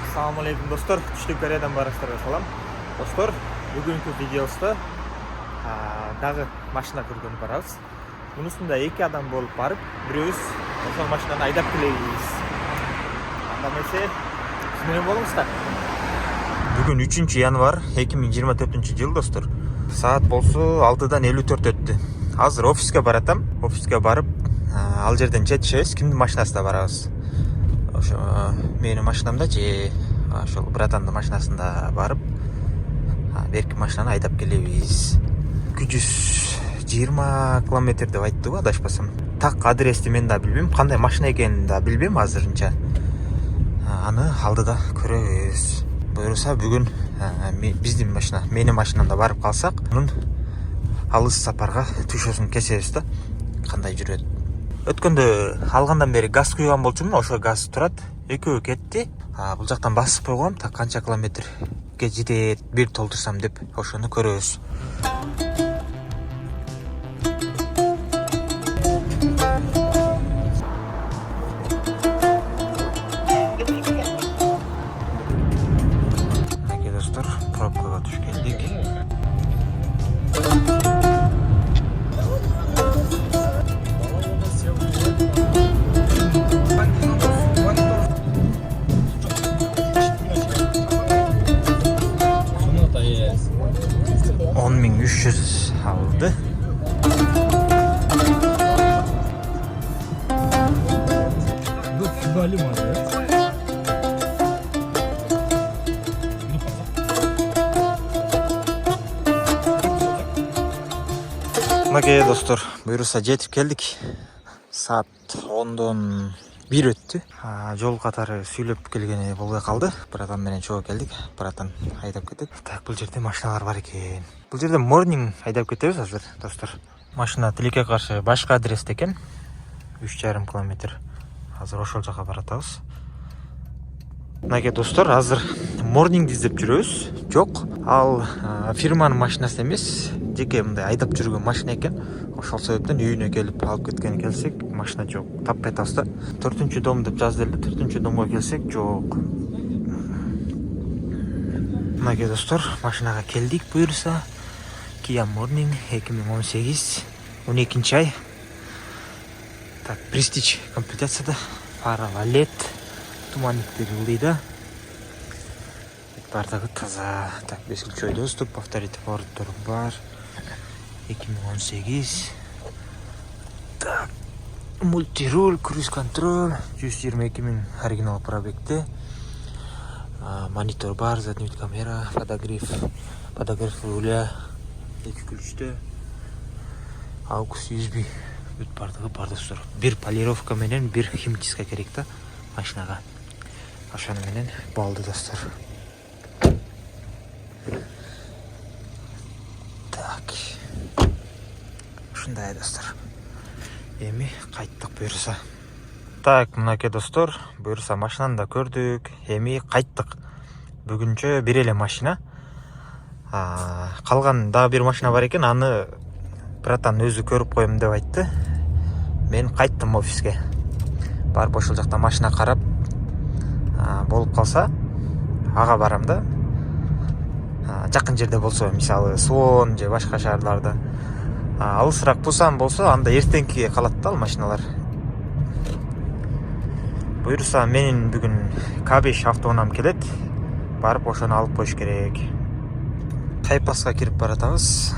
Assalamu alaikum dostlar. Түштүк Кореядан барыңыздарга салам. Достор, бүгүнкү видеобузда дагы машина көргөнү барабыз. Мунусунда 2 адам болуп барып, бирөөбүз ошол машинаны айдап келебиз. Анда эмесе, сиз менен болуңуздар. Бүгүн 3 январь 2024 жыл достор. Саат болсо 6-дан 54 өттү. Азыр офиске баратам. Офиске барып, ал жерден жетишебиз. Кимдин машинасында барабыз? Ошо менин машинамда же ошол братандын машинасында барып, берки машинаны айдап келебиз. 220 километр деп айтты го, адашпасам. Так адрести мен да билбейм, кандай машина экенин да билбейм азырынча. Аны алдыда көрөбүз. Буюрса бүгүн биздин машина, менин машинамда барып калсак, анын алыс сапарга түшөсүн кесебиз да. Кандай жүрөт? Өткөндө алгандан бери газ куйган болчумун, ошо газ турат. Экөө кетти. Бул жактан басып койгом, так канча километрге жетет, бир толтурсам деп, ошону көрөбүз. Мынакей достор, пробкага туш келдик. Aldı. Bu kübali mi abi? Mage dostlar, buyursa жетип келдик. Saat 10'dan 1 өттү. Жол катары сүйлөп келгени болбой калды. Братан менен чогуу келдик. Братан айдап кетет. Так, бул жерде машиналар бар экен. Бул жерде morning айдап кетебиз азыр, достор. Машина тилекке каршы башка адресте экен. 3,5 километр. Азыр ошол жака баратабыз. Мынакей достор, азыр morning издеп жүрөбүз. Жок, ал фирманын машинасы эмес, жеке мындай айдап жүргөн машина экен. Ошол себептен үйүнө келип алып кеткен келсек, машина жок. Таппай атабыз да. 4-дом деп жазды эле. 4-домго келсек, жок. Мынакей достор, машинага келдик буюрса. Kia Morning 2018, 12 ай. Так, Prestige комплектацияда. Фара LED, туманниктер ылдыйда. Бардыгы таза. Так, бескилчой доступ, повторить поворот бар. 2018. Так, мультируль, круиз-контроль, 122 000 оригинал пробегте. Монитор бар, задний вид камера, подогрев руля, 2 ключтө, AUX USB бүт бардыгы бар достор. Бир полировка менен, бир химчистка керек да машинага. Ошону менен болду достор. Так. Ушундай достор. Эми кайттык буюрса. Так, мынакей достор, буюрса машинаны да көрдүк. Эми кайттык. Бүгүнчө бир эле машина. Калган дагы бир машина бар экен, аны братан өзү көрүп коем деп айтты. Мен кайттым офиске. Барып ошол жакта машина карап, болуп калса, ага барам да. Жакын жерде болсо, мисалы, Суон же башка шаарларда. Алысыраак Пусан болсо, анда эртеңкиге калат да ал машиналар. Буюрса менин бүгүн K5 автоунаам келет. Барып ошону алып коюш керек. Хайпаска кирип баратабыз.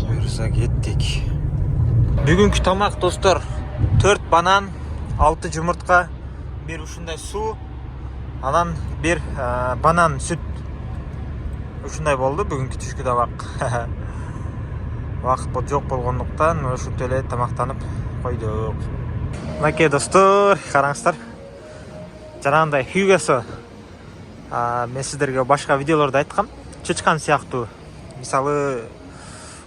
Буюрса кеттик. Бүгүнкү тамак достор, 4 банан, 6 жумуртка, бир ушундай суу, анан бир банан сүт. Ушундай болду бүгүнкү түшкү тамак. Вакыт жок болгондуктан ушунтип эле тамактанып койдук. Мынакей достор, караңыздар. Жанагындай Hyugosо мен сиздерге башка видеолордо айткам. Чычкан сыяктуу. Мисалы,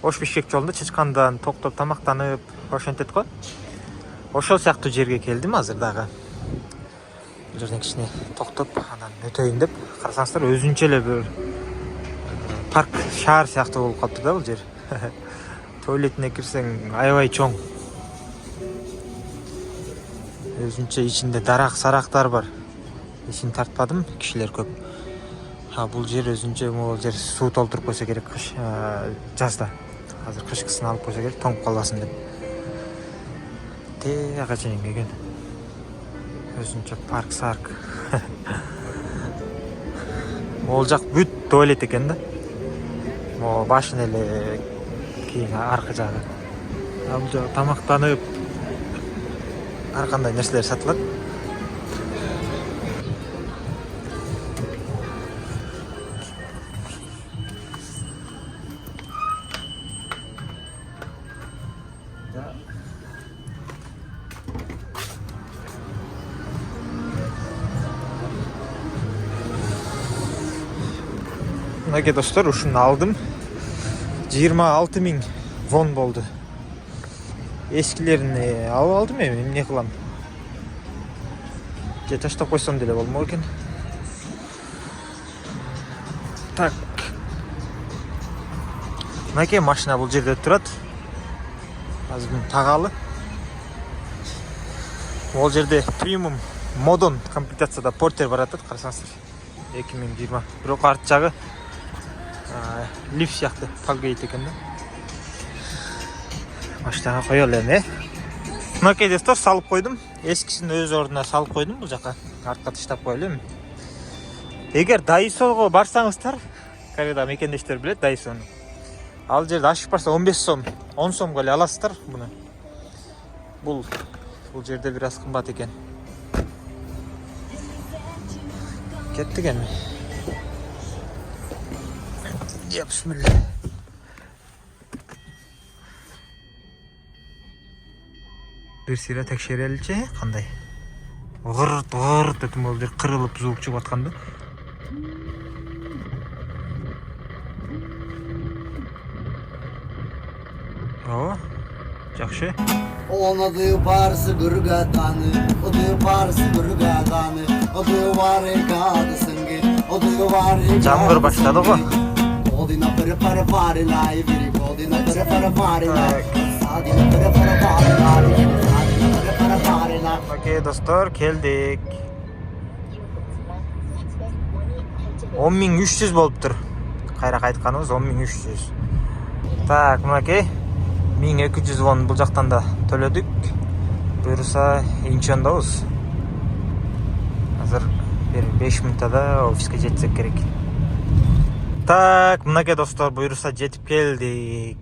Ош-Бишкек жолунда чычкандан токтоп тамактанып, ошентет го. Ошол сыяктуу жерге келдим азыр дагы. Бул жерден кичине токтоп, анан өтөйүн деп. Карасаңыздар, өзүнчө эле бир парк, шаар сыяктуу болуп калыптыр да бул жер. Tuvaletine кирсең аябай чоң. Өзүнчө ичинде дарак-сарактар бар. Ишин тартпадым, кишилер көп. Бул жер өзүнчө могул жер суу толтуруп койсо керек жазда. Азыр кышкысын алып койсо керек, тоңуп калбасын деп. Тияга чейин келген. Өзүнчө парк-сарк. Могул жак бүт туалет экен да. Могу башын эле кийин аркы жагы. Бул жагы тамактанып ар кандай нерселер сатылат. Мынакей достор, ушуну алдым. 26 000 вон болду. Эскилерин алып алдым, эмне кылам? Же таштап койсом деле болмок экен. Так. Мынакей машина бул жерде турат. Азыр муну тагалы. Бул жерде премиум модон комплектацияда портер бар атат, карасаңыздар. 2020. Бирок арт жагы лифт сыяктуу палгейт экен да. Машинага коелу эми. Мынакей достор, салып койдум. Эскисин өз ордуна салып койдум бул жака. Артка таштап коелу эми. Эгер Дайсого барсаңыздар, Кореяда мекендештер билет Дайсону. Ал жерде ашып барса 15 сом, 10 сомго эле аласыздар буну. Бул жерде бир аз кымбат экен. Кеттик эми. Бисмилlah. Bir sira tekşerelçe qanday? Gırt dedim, bol жер кырылып звук чыгып атканды. О, жакшы. Онаdı parsı gırgatanı, odı parsı gırgatanı, odı var kadısın ki, odı var. Жаңгыр баштады го. Odina para farilay, biri odina para farilay, sadina para farilay, sadina para farilay. Okey dostlar, keldik. 10.300 болуптур. Кайра кайтканыбыз 10.300. Так, мынакей 1200 вон бул жактан да төлөдүк. Буюрса Инчондобуз. Азыр бир 5 минутада офиске жетсек керек. Так, мынакей достор, буюрса жетип келдик.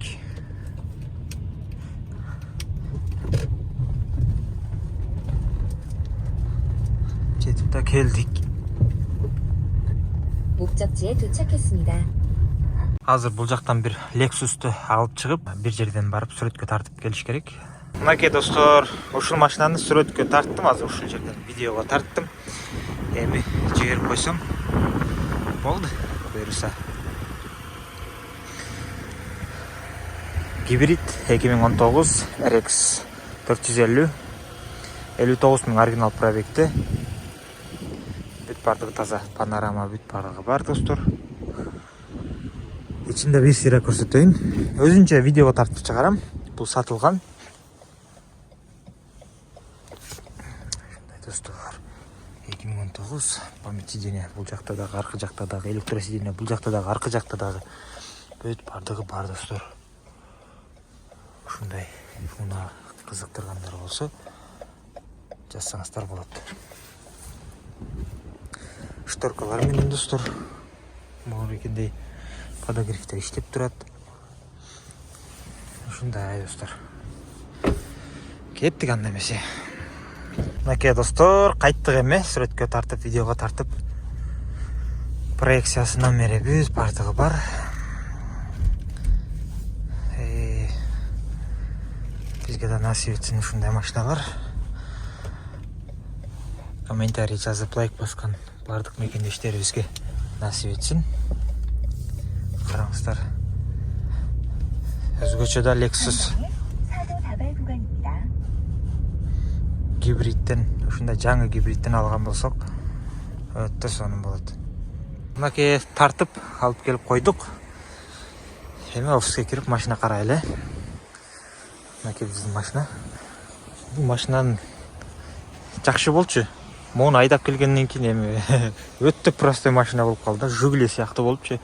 Жетип да келдик. 목적지에 도착했습니다. Азыр бул жактан бир Lexus'tu алып чыгып, бир жерден барып сүрөткө тартып келиш керек. Мынакей достор, ушул машинаны сүрөткө тарттым, азыр ушул жерден видеого тарттым. Эми жиберип койсом болду. Буюрса гибрид 2019 RX 450 59 000 оригинал пробегти. Бүт бардыгы таза, панорама бүт бардыгы бар достор. İçinde bir sıra көрсөтөйүн. Өзүнчө видео тартып чыгарам. Бул сатылган. Ушундай достор. 2019 память сиденье бул жакта дагы, аркы жакта дагы, электросиденье бул жакта дагы, аркы жакта дагы. Бүт бардыгы бар достор. Ушундай муна кызыктыргандар болсо жазсаңыздар болот. Шторкалар менен достор. Могу экендей подогревтер иштеп турат. Ушундай достор. Кеттик анда эмесе. Мынакей достор, кайттык эми, сүрөткө тартып, видеого тартып. Проекциясынан бери бүт бардыгы бар. Бизге да насип этсин ушундай машиналар. Комментарий жазып, лайк баскан бардык мекендештерибизге насип этсин. Караңыздар. Өзгөчө да Lexus гибридтен, ушундай жаңы гибридтен алган болсок, өтө сонун болот. Мынакей тартып алып келип койдук. Эми офиске кирип машина карайлы. мынакей биздин машина. Бул машинанын жакшы болчу. Мону айдап келгенден кийин эми өтө простой машина болуп калды. Жигули сыяктуу болупчу.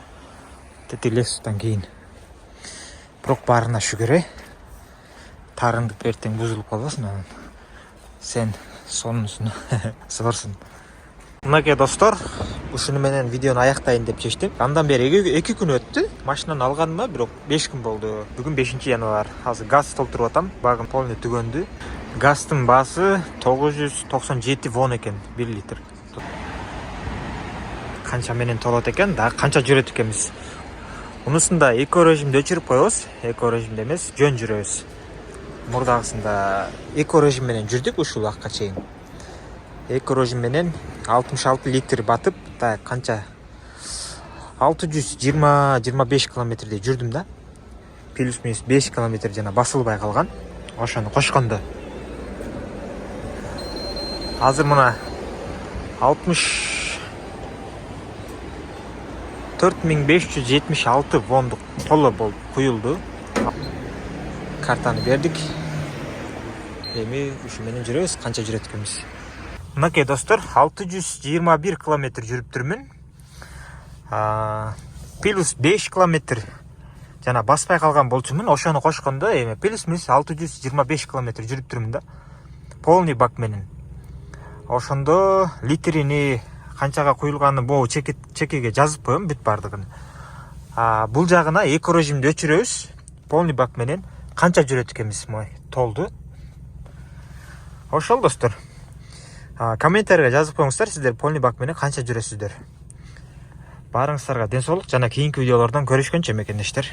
Тети Лексустан кийин. Бирок баарына шүгүр. Тарыңдык эртең бузулуп калбасын анан. Сен сонусун сыбырсың. Мынакей достор, ушуну менен видеону аяктайын деп чечтим. Андан бери 2 күн өттү. Машинаны алганыма бирок 5 күн болду. Бүгүн 5-январь. Азыр газ толтуруп атам. Багым полный түгөндү. Газдын баасы 997 вон экен 1 литр. Канча менен толот экен, да канча жүрөт экенбиз. Унусунда эко режимди өчүрүп коебуз. Эко режимде эмес, жөн жүрөбүз. Мурдагысында эко режим менен жүрдүк ушул акка чейин. Эко режим менен 66 литр батып, так канча 620-25 километрдей жүрдүм да. Плюс-минус 5 километр жана басылбай калган. Ошону кошкондо. Азыр мына 64.576 вондук толо болуп куюлду. Картаны бердик. Эми ушу менен жүрөбүз, канча жүрөт экенбиз. Мынакей достор, 621 километр жүрүптүрмүн. Плюс 5 километр жана баспай калган болчумун. Ошону кошкондо эми плюс-минус 625 километр жүрүптүрмүн да. Полный бак менен. Ошондо литрини канчага куюлганын боо чекеге жазып коем бүт бардыгын. Бул жагына эко режимди өчүрөбүз. Полный бак менен канча жүрөт экенбиз толду. Ошол достор. Комментарийге жазып коюңуздар, сиздер полный бак менен канча жүрөсүздөр. Баарыңыздарга ден соолук жана кийинки видеолордон көрүшкөнчө мекендештер.